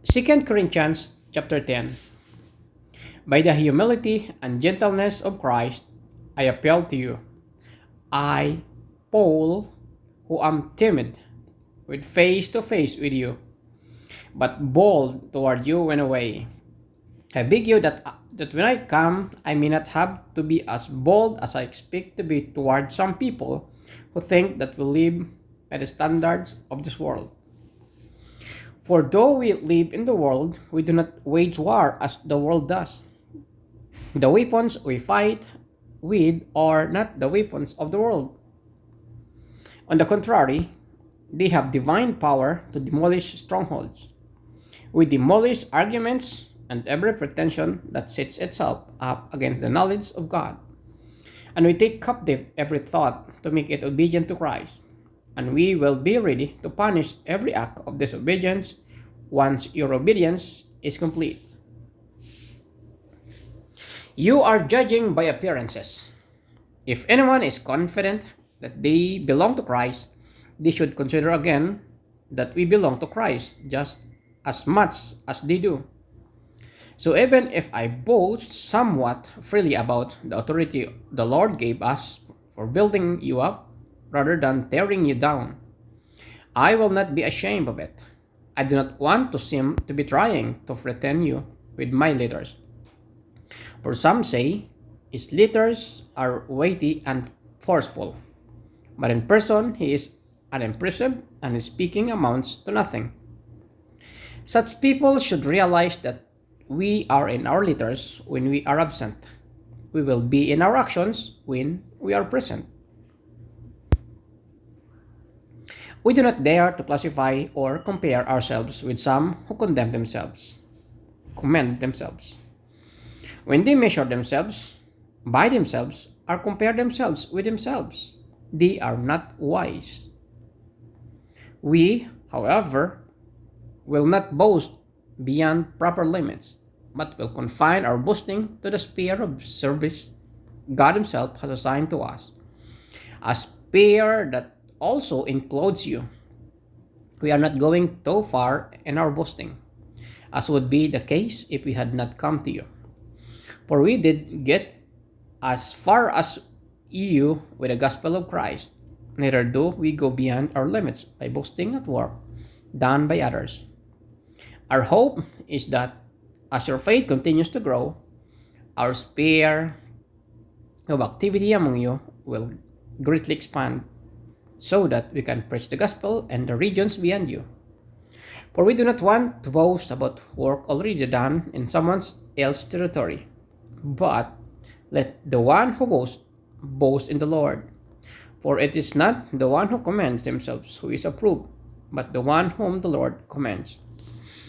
2 Corinthians chapter 10. By the humility and gentleness of Christ, I appeal to you. I, Paul, who am timid, with face to face with you, but bold toward you when away. I beg you that when I come, I may not have to be as bold as I expect to be toward some people who think that we live by the standards of this world. For though we live in the world, we do not wage war as the world does. The weapons we fight with are not the weapons of the world. On the contrary, they have divine power to demolish strongholds. We demolish arguments and every pretension that sets itself up against the knowledge of God. And we take captive every thought to make it obedient to Christ. And we will be ready to punish every act of disobedience once your obedience is complete. You are judging by appearances. If anyone is confident that they belong to Christ, they should consider again that we belong to Christ just as much as they do. So even if I boast somewhat freely about the authority the Lord gave us for building you up rather than tearing you down, I will not be ashamed of it. I do not want to seem to be trying to threaten you with my letters. For some say, his letters are weighty and forceful, but in person he is unimpressive and his speaking amounts to nothing. Such people should realize that we are in our letters when we are absent. We will be in our actions when we are present. We do not dare to classify or compare ourselves with some who commend themselves. When they measure themselves by themselves or compare themselves with themselves, they are not wise. We, however, will not boast beyond proper limits, but will confine our boasting to the sphere of service God Himself has assigned to us, a sphere that also includes you. We are not going too far in our boasting, as would be the case if we had not come to you. For we did get as far as you with the gospel of Christ, neither do we go beyond our limits by boasting at work done by others. Our hope is that as your faith continues to grow, our sphere of activity among you will greatly expand so that we can preach the gospel in the regions beyond you. For we do not want to boast about work already done in someone else's territory, but let the one who boasts boast in the Lord. For it is not the one who commends themselves who is approved, but the one whom the Lord commends.